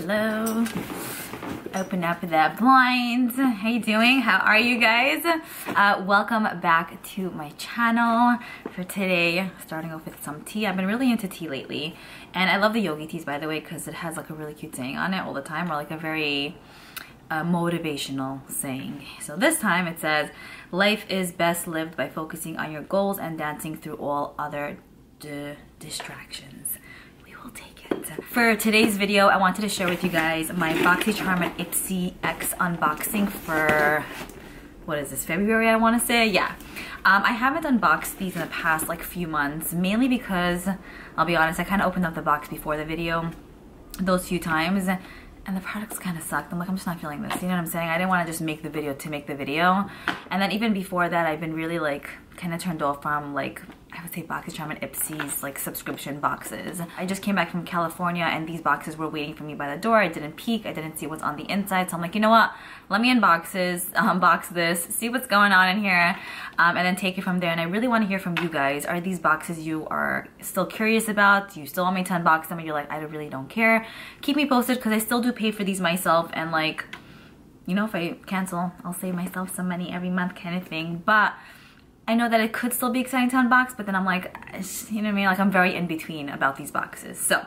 Hello. Open up the blinds. How you doing? How are you guys? Welcome back to my channel. For today, starting off with some tea. I've been really into tea lately, and I love the yogi teas, by the way, because it has like a really cute saying on it all the time, or like a very motivational saying. So this time it says, life is best lived by focusing on your goals and dancing through all other distractions. We will take it. For today's video, I wanted to share with you guys my BoxyCharm and Ipsy X unboxing for, what is this, February I want to say? Yeah. I haven't unboxed these in the past like few months, mainly because, I'll be honest, I kind of opened up the box before the video those few times, and the products kind of sucked. I'm like, I'm just not feeling this, you know what I'm saying? I didn't want to just make the video to make the video. And then even before that, I've been really like kind of turned off from like, I would say BoxyCharm and Ipsy's like subscription boxes. I just came back from California and these boxes were waiting for me by the door. I didn't peek, I didn't see what's on the inside. So I'm like, you know what? Let me unbox this, see what's going on in here, and then take it from there. And I really want to hear from you guys. Are these boxes you are still curious about? Do you still want me to unbox them? And you're like, I really don't care. Keep me posted, because I still do pay for these myself. And like, you know, if I cancel, I'll save myself some money every month kind of thing. But I know that it could still be exciting to unbox, but then I'm like, you know what I mean? Like, I'm very in between about these boxes. So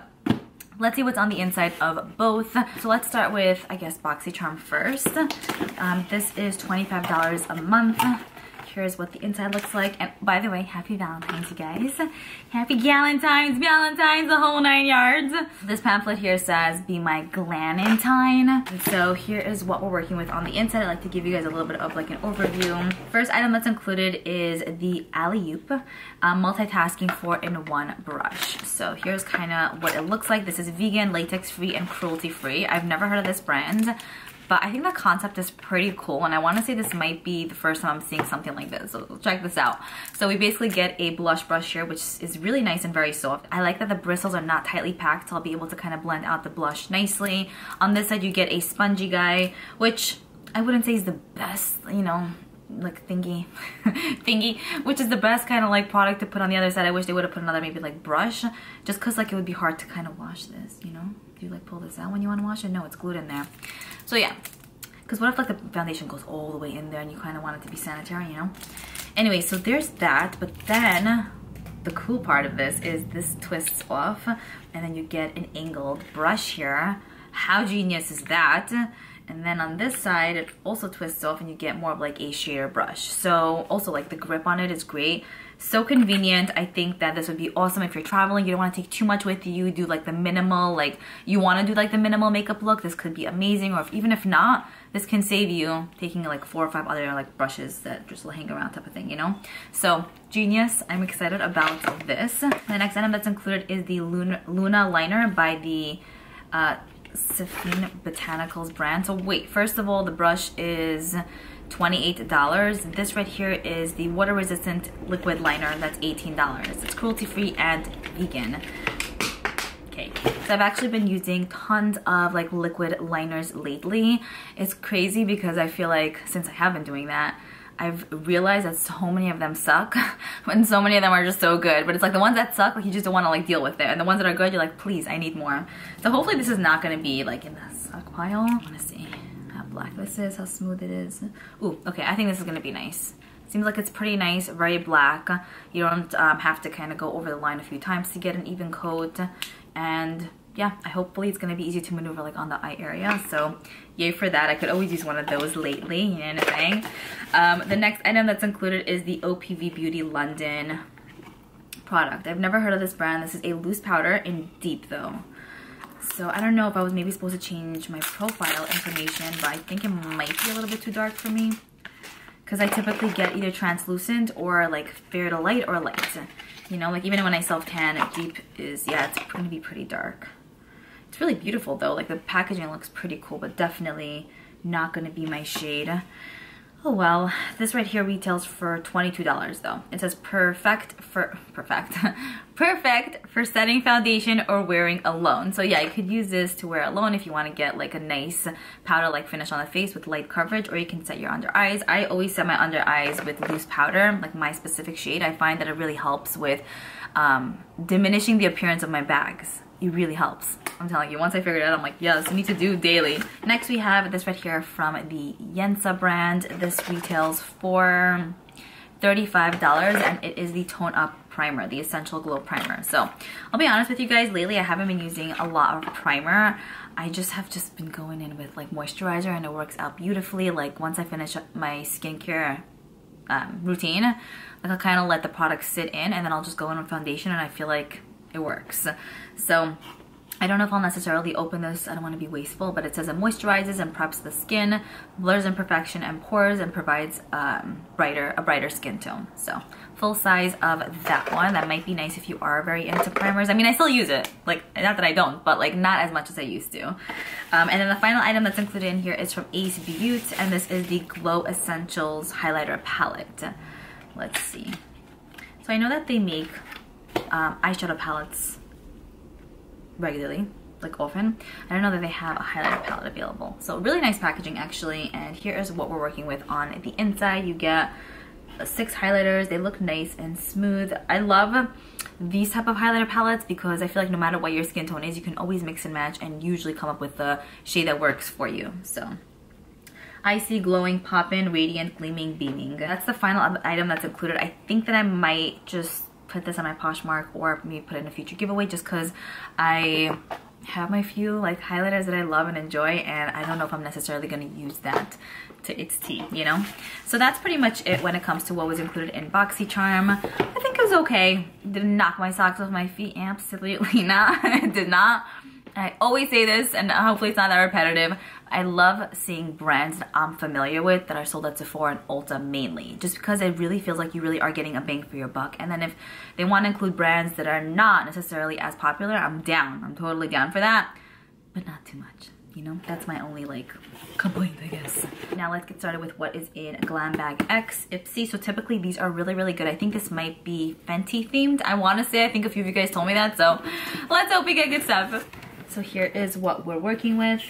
let's see what's on the inside of both. So let's start with, I guess, BoxyCharm first. This is $25 a month. Here's what the inside looks like. And by the way, happy Valentine's, you guys. Happy Galentine's, the whole 9 yards. This pamphlet here says, be my Glanentine. And so here is what we're working with on the inside. I'd like to give you guys a little bit of like an overview. First item that's included is the Alley-Oop multitasking 4-in-1 brush. So here's kind of what it looks like. This is vegan, latex-free, and cruelty-free. I've never heard of this brand, but I think the concept is pretty cool, and I want to say this might be the first time I'm seeing something like this, so check this out. So we basically get a blush brush here, which is really nice and very soft. I like that the bristles are not tightly packed, so I'll be able to kind of blend out the blush nicely. On this side, you get a spongy guy, which I wouldn't say is the best, you know, like thingy, which is the best kind of like product to put on the other side. I wish they would have put another maybe like brush, just because like it would be hard to kind of wash this, you know? Do you like pull this out when you want to wash it? No, it's glued in there. So yeah, because what if like the foundation goes all the way in there and you kind of want it to be sanitary, you know? Anyway, so there's that, but then the cool part of this is this twists off and then you get an angled brush here. How genius is that? And then on this side, it also twists off and you get more of like a shader brush. So also like the grip on it is great. So convenient. I think that this would be awesome if you're traveling. You don't want to take too much with you. Do like the minimal, like you want to do like the minimal makeup look. This could be amazing. Or even if not, this can save you taking like 4 or 5 other like brushes that just will hang around type of thing, you know? So genius. I'm excited about this. The next item that's included is the Luna liner by the Safine Botanicals brand. So wait, first of all, the brush is $28. This right here is the water resistant liquid liner. That's $18. It's cruelty free and vegan. Okay, so I've actually been using tons of like liquid liners lately. It's crazy because I feel like since I have been doing that, I've realized that so many of them suck and so many of them are just so good. But it's like the ones that suck, like you just don't want to like deal with it. And the ones that are good, you're like, please, I need more. So hopefully this is not going to be like in the suck pile. I want to see how black this is, how smooth it is. Ooh, okay, I think this is going to be nice. Seems like it's pretty nice, very black. You don't have to kind of go over the line a few times to get an even coat. And yeah, hopefully it's gonna be easy to maneuver like on the eye area. So yay for that. I could always use one of those lately, you know what I'm saying? The next item that's included is the OPV Beauty London product. I've never heard of this brand. This is a loose powder in deep though. So I don't know if I was maybe supposed to change my profile information, but I think it might be a little bit too dark for me, because I typically get either translucent or like fair to light or light. You know, like even when I self-tan, deep is, yeah, it's gonna be pretty dark. It's really beautiful though, like the packaging looks pretty cool, but definitely not gonna be my shade. Oh well, this right here retails for $22 though. It says perfect for setting foundation or wearing alone. So yeah, you could use this to wear alone if you want to get like a nice powder-like finish on the face with light coverage, or you can set your under eyes. I always set my under eyes with loose powder, like my specific shade. I find that it really helps with diminishing the appearance of my bags. it really helps. I'm telling you, once I figured it out, I'm like, yes, I need to do daily. Next we have this right here from the Yensa brand. This retails for $35 and it is the Tone Up Primer, the Essential Glow Primer. So I'll be honest with you guys, lately I haven't been using a lot of primer. I just have been going in with like moisturizer and it works out beautifully. Like once I finish my skincare routine, like I'll kind of let the product sit in and then I'll just go in with foundation and I feel like it works. So I don't know if I'll necessarily open this. I don't want to be wasteful, but it says it moisturizes and preps the skin, blurs imperfection and pores, and provides a brighter skin tone. So full size of that one. That might be nice if you are very into primers. I mean, I still use it. Like, not that I don't, but like not as much as I used to. And then the final item that's included in here is from Ace Beauty, and this is the Glow Essentials Highlighter Palette. Let's see. So I know that they make eyeshadow palettes regularly, like often. I don't know that they have a highlighter palette available. So really nice packaging actually, and here is what we're working with on the inside. You get 6 highlighters. They look nice and smooth. I love these type of highlighter palettes because I feel like no matter what your skin tone is, you can always mix and match and usually come up with the shade that works for you. So icy, glowing, pop-in, radiant, gleaming, beaming. That's the final item that's included. I think that I might just put this on my Poshmark or maybe put it in a future giveaway just because I have my few like highlighters that I love and enjoy, and I don't know if I'm necessarily going to use that to its T, you know? So that's pretty much it when it comes to what was included in BoxyCharm. I think it was okay. Didn't knock my socks off my feet, absolutely not. It did not. I always say this, and hopefully it's not that repetitive. I love seeing brands that I'm familiar with that are sold at Sephora and Ulta mainly, just because it really feels like you really are getting a bang for your buck. And then if they want to include brands that are not necessarily as popular, I'm down. I'm totally down for that, but not too much. You know, that's my only like complaint, I guess. Now let's get started with what is in Glam Bag X Ipsy. So typically these are really, really good. I think this might be Fenty themed. I want to say, I think a few of you guys told me that. So let's hope we get good stuff. So here is what we're working with.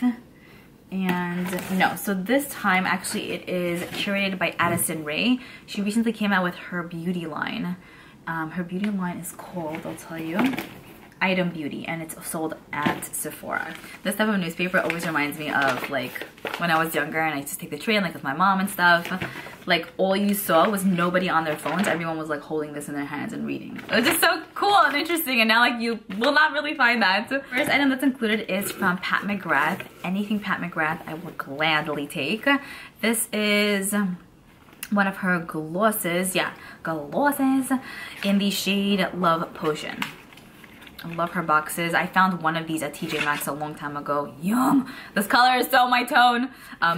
And no, so this time actually it is curated by Addison Rae. She recently came out with her beauty line. Her beauty line is called, I'll tell you, Item Beauty, and it's sold at Sephora. This type of newspaper always reminds me of like when I was younger and I used to take the train like with my mom and stuff. Like all you saw was nobody on their phones. Everyone was like holding this in their hands and reading. It was just so cool and interesting, and now like you will not really find that. First item that's included is from Pat McGrath. Anything Pat McGrath I will gladly take. This is one of her glosses, yeah, glosses in the shade Love Potion. I love her boxes. I found one of these at TJ Maxx a long time ago. Yum! This color is so my tone.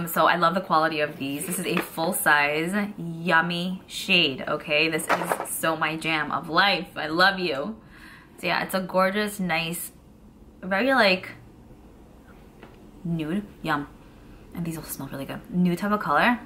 So I love the quality of these. This is a full size yummy shade, okay? This is so my jam of life. I love you. So yeah, it's a gorgeous, nice, very like nude. Yum. And these will smell really good. Nude type of color.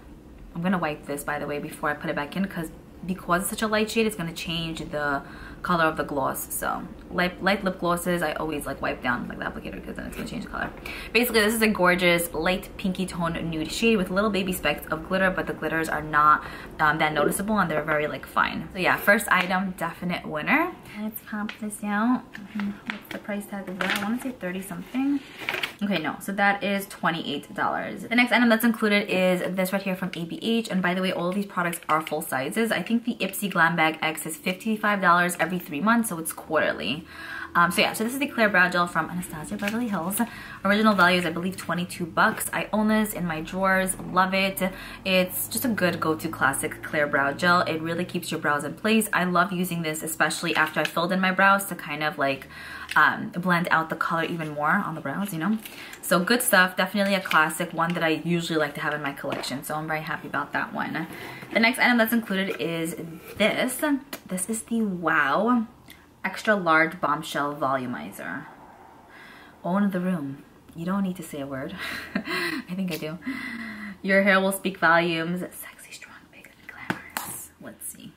I'm gonna wipe this, by the way, before I put it back in because it's such a light shade, it's gonna change the color of the gloss. So light lip glosses I always like wipe down like the applicator because then it's gonna change the color. Basically this is a gorgeous light pinky tone nude shade with little baby specks of glitter, but the glitters are not that noticeable and they're very like fine. So yeah, first item, definite winner. Let's pop this out. What's the price tag of that? I want to say 30 something. Okay, no, so that is $28. The next item that's included is this right here from ABH, and by the way, all of these products are full sizes. I think the Ipsy Glam Bag X is $55 every 3 months, so it's quarterly. So yeah, so this is the Clear Brow Gel from Anastasia Beverly Hills. Original value is, I believe, 22 bucks. I own this in my drawers, love it. It's just a good go-to classic clear brow gel. It really keeps your brows in place. I love using this, especially after I filled in my brows, to kind of like blend out the color even more on the brows, you know? So good stuff, definitely a classic, one that I usually like to have in my collection. So I'm very happy about that one. The next item that's included is this. This is the Wow Extra Large Bombshell Volumizer. Own the room. You don't need to say a word. I think I do. Your hair will speak volumes. Sexy, strong, big, and glamorous. Let's see.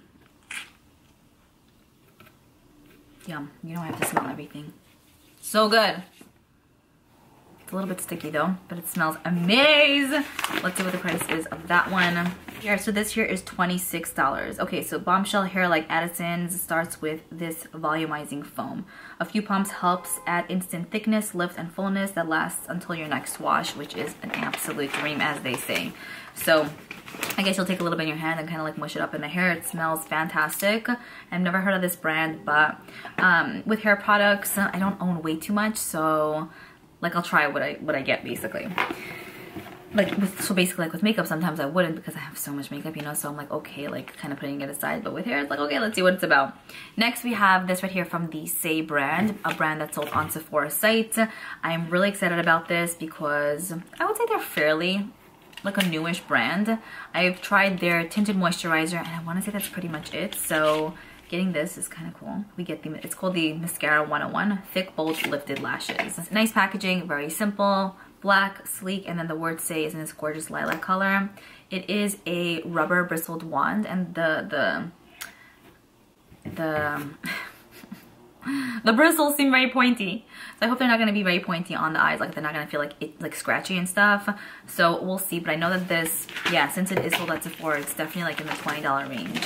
Yum. You don't have to smell everything. So good. It's a little bit sticky though, but it smells amazing. Let's see what the price is of that one. Yeah, so this here is $26. Okay, so Bombshell Hair Like Addison's starts with this volumizing foam. A few pumps helps add instant thickness, lift, and fullness that lasts until your next wash, which is an absolute dream, as they say. So I guess you'll take a little bit in your hand and kind of like mush it up in the hair. It smells fantastic. I've never heard of this brand, but with hair products, I don't own way too much, so like I'll try what I get basically. So basically like with makeup, sometimes I wouldn't because I have so much makeup, you know, so I'm like, okay, like kind of putting it aside. But with hair, it's like, okay, let's see what it's about. Next, we have this right here from the Say brand, a brand that's sold on Sephora site. I'm really excited about this because I would say they're fairly like a newish brand. I've tried their tinted moisturizer and I want to say that's pretty much it. So getting this is kind of cool. We get the, it's called the Mascara 101 Thick Bold Lifted Lashes. Nice packaging, very simple. Black, sleek, and then the word Say is in this gorgeous lilac color. It is a rubber bristled wand, and the bristles seem very pointy. So I hope they're not gonna be very pointy on the eyes, like they're not gonna feel like it like scratchy and stuff. So we'll see, but I know that this, yeah, since it is sold at Sephora, it's definitely like in the $20 range.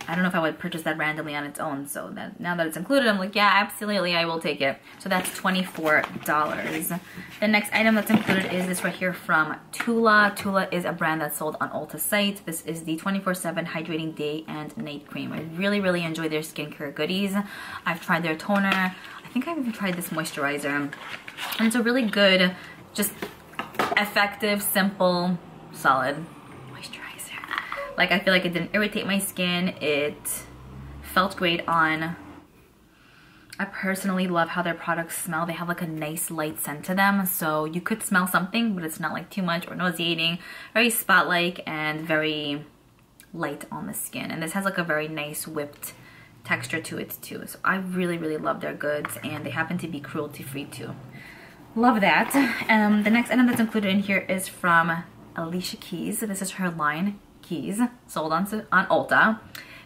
I don't know if I would purchase that randomly on its own, so that now that it's included, I'm like, yeah, absolutely, I will take it. So that's $24. The next item that's included is this right here from Tula. Tula is a brand that's sold on Ulta site. This is the 24/7 Hydrating Day and Night Cream. I really, really enjoy their skincare goodies. I've tried their toner. I think I've even tried this moisturizer. And it's a really good, just effective, simple, solid moisturizer. Like, I feel like it didn't irritate my skin. It felt great on. I personally love how their products smell. They have like a nice light scent to them. So you could smell something, but it's not like too much or nauseating. Very spot-like and very light on the skin. And this has like a very nice whipped texture to it too. So I really, really love their goods, and they happen to be cruelty-free too. Love that. The next item that's included in here is from Alicia Keys. This is her line Keys, sold on Ulta.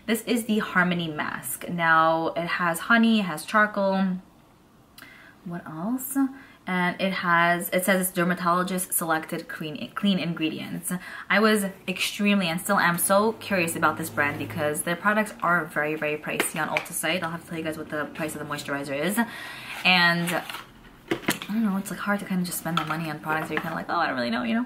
This is the Harmony Mask. Now it has honey, it has charcoal. What else? And it says it's dermatologist selected clean ingredients. I was extremely and still am so curious about this brand because their products are very, very pricey on Ulta site. I'll have to tell you guys what the price of the moisturizer is. And I don't know, it's like hard to kind of just spend the money on products that you're kind of like, oh, I don't really know, you know?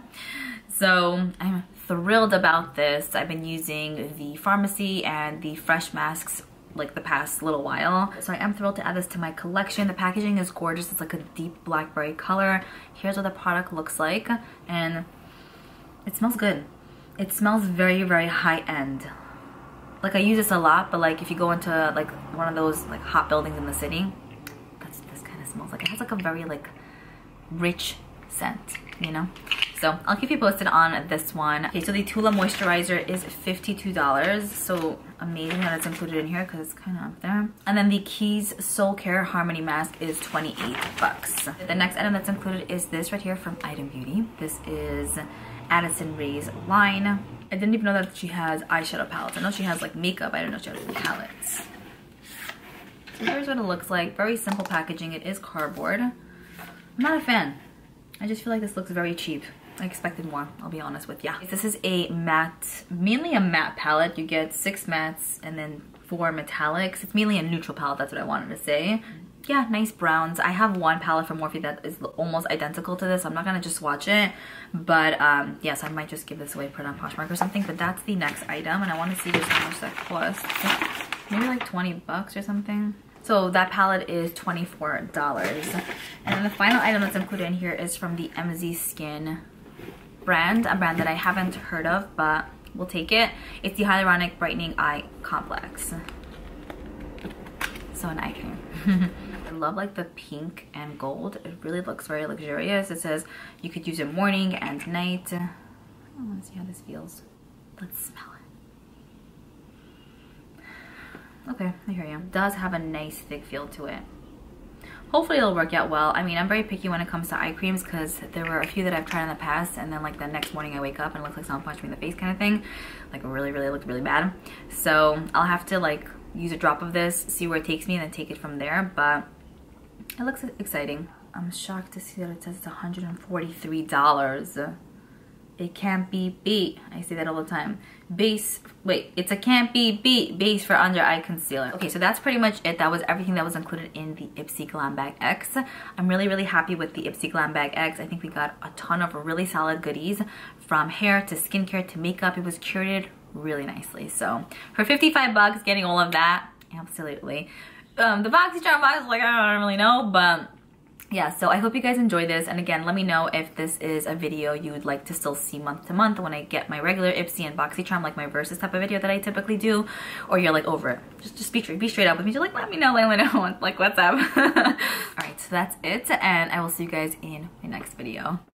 So I'm thrilled about this. I've been using the Pharmacy and the Fresh masks like the past little while. So I am thrilled to add this to my collection. The packaging is gorgeous. It's like a deep blackberry color. Here's what the product looks like, and it smells good. It smells very, very high end. Like I use this a lot, but like if you go into like one of those like hot buildings in the city, that's what this kind of smells like. It has like a very like rich scent, you know? So I'll keep you posted on this one. Okay, so the Tula moisturizer is $52. So amazing that it's included in here because it's kind of up there. And then the Keys Soul Care Harmony Mask is $28. The next item that's included is this right here from Item Beauty. This is Addison Rae's line. I didn't even know that she has eyeshadow palettes. I know she has like makeup. I didn't know she has palettes. So here's what it looks like. Very simple packaging. It is cardboard. I'm not a fan. I just feel like this looks very cheap. I expected more, I'll be honest with ya. This is a matte, mainly a matte palette. You get 6 mattes and then 4 metallics. It's mainly a neutral palette, that's what I wanted to say. Yeah, nice browns. I have one palette from Morphe that is almost identical to this. I'm not gonna just swatch it, but yes, I might just give this away, put it on Poshmark or something. But that's the next item, and I want to see just how much that costs. Maybe like 20 bucks or something. So that palette is $24. And then the final item that's included in here is from the MZ Skin brand, a brand that I haven't heard of, but we'll take it. It's the Hyaluronic Brightening Eye Complex. So an eye cream. I love like the pink and gold. It really looks very luxurious. It says you could use it morning and night. I want to see how this feels. Let's smell it. Okay, I hear you. It does have a nice thick feel to it. Hopefully it'll work out well. I mean, I'm very picky when it comes to eye creams because there were a few that I've tried in the past, and then like the next morning I wake up and it looks like someone punched me in the face kind of thing. Like really, really looked really bad. So I'll have to like use a drop of this, see where it takes me, and then take it from there. But it looks exciting. I'm shocked to see that it says it's $143. It can't be beat. I say that all the time. Base, wait, it's a can't be beat base for under eye concealer. Okay, so that's pretty much it. That was everything that was included in the Ipsy Glam Bag X. I'm really happy with the Ipsy Glam Bag X. I think we got a ton of really solid goodies, from hair to skincare to makeup. It was curated really nicely. So for 55 bucks, getting all of that, absolutely. The BoxyCharm box, like, I don't really know, but yeah, so I hope you guys enjoy this. And again, let me know if this is a video you would like to still see month to month when I get my regular Ipsy and BoxyCharm, like my Versus type of video that I typically do, or you're like over it. Just be straight up with me. Just like, let me know, like, what's up. All right, so that's it, and I will see you guys in my next video.